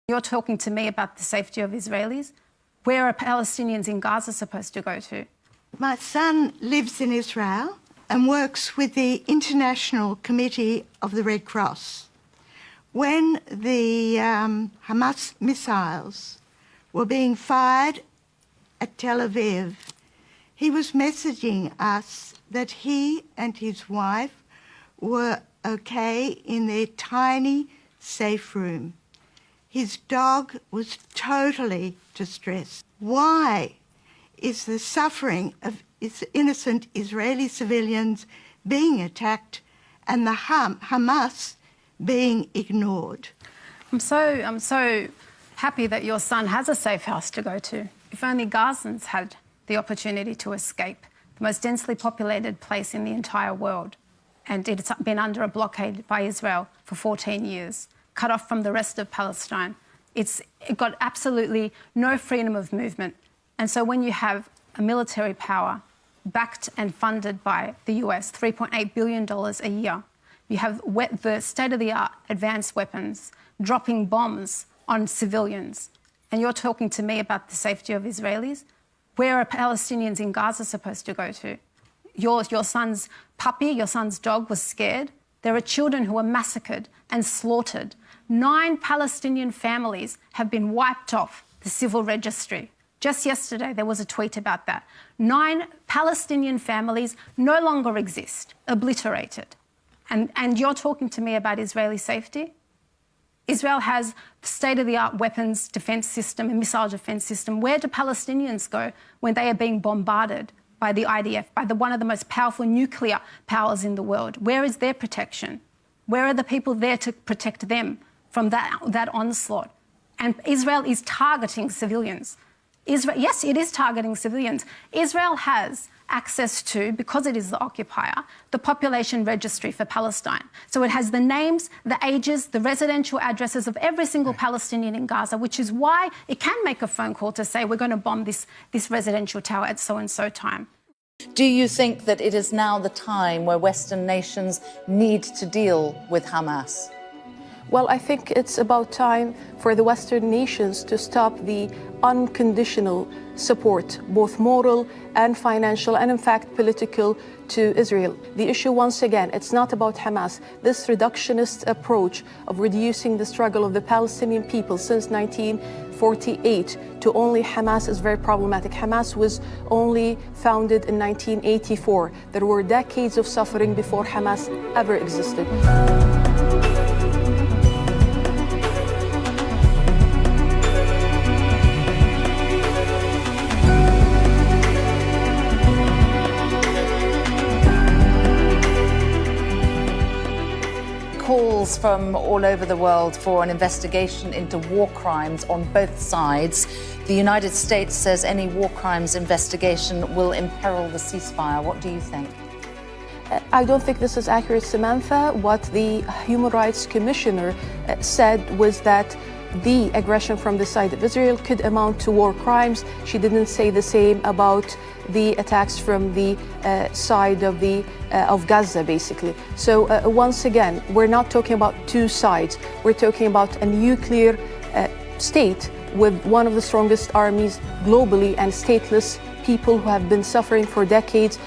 You're talking to me about the safety of Israelis. Where are Palestinians in Gaza supposed to go to? My son lives in Israel and works with the International Committee of the Red Cross. When the Hamas missiles were being fired at Tel Aviv, he was messaging us that he and his wife were okay in their tiny, safe room. His dog was totally distressed. Why is the suffering of innocent Israeli civilians being attacked and the Hamas being ignored? I'm so happy that your son has a safe house to go to. If only Gazans had the opportunity to escape the most densely populated place in the entire world, and it's been under a blockade by Israel for 14 years, cut off from the rest of Palestine. It got absolutely no freedom of movement. And so when you have a military power backed and funded by the US, $3.8 billion a year, you have the state-of-the-art advanced weapons dropping bombs on civilians, and you're talking to me about the safety of Israelis? Where are Palestinians in Gaza supposed to go to? Your son's puppy, your son's dog was scared. There are children who were massacred and slaughtered. 9 Palestinian families have been wiped off the civil registry. Just yesterday, there was a tweet about that. 9 Palestinian families no longer exist, obliterated. And you're talking to me about Israeli safety? Israel has state-of-the-art weapons defense system and missile defense system. Where do Palestinians go when they are being bombarded by the IDF, by one of the most powerful nuclear powers in the world? Where is their protection? Where are the people there to protect them from that onslaught? And Israel is targeting civilians. Yes, it is targeting civilians. Israel has access to, because it is the occupier, the population registry for Palestine. So it has the names, the ages, the residential addresses of every single Palestinian in Gaza, which is why it can make a phone call to say we're going to bomb this residential tower at so-and-so time. Do you think that it is now the time where Western nations need to deal with Hamas? Well, I think it's about time for the Western nations to stop the unconditional support, both moral and financial, and in fact political, to Israel. The issue, once again, it's not about Hamas. This reductionist approach of reducing the struggle of the Palestinian people since 1948 to only Hamas is very problematic. Hamas was only founded in 1984. There were decades of suffering before Hamas ever existed. Calls from all over the world for an investigation into war crimes on both sides. The United States says any war crimes investigation will imperil the ceasefire. What do you think? I don't think this is accurate, Samantha. What the Human Rights Commissioner said was that the aggression from the side of Israel could amount to war crimes. She didn't say the same about the attacks from the side of Gaza, basically. So once again, we're not talking about two sides. We're talking about a nuclear state with one of the strongest armies globally and stateless people who have been suffering for decades.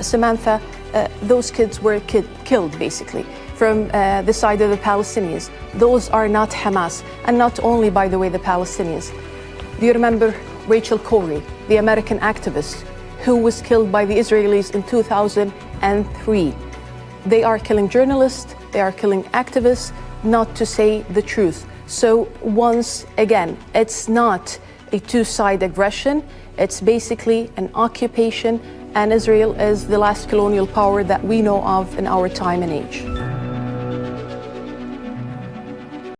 Samantha, those kids were killed, basically, from the side of the Palestinians. Those are not Hamas, and not only, by the way, the Palestinians. Do you remember Rachel Corrie, the American activist, who was killed by the Israelis in 2003? They are killing journalists, they are killing activists, not to say the truth. So once again, it's not a two-side aggression, it's basically an occupation, and Israel is the last colonial power that we know of in our time and age.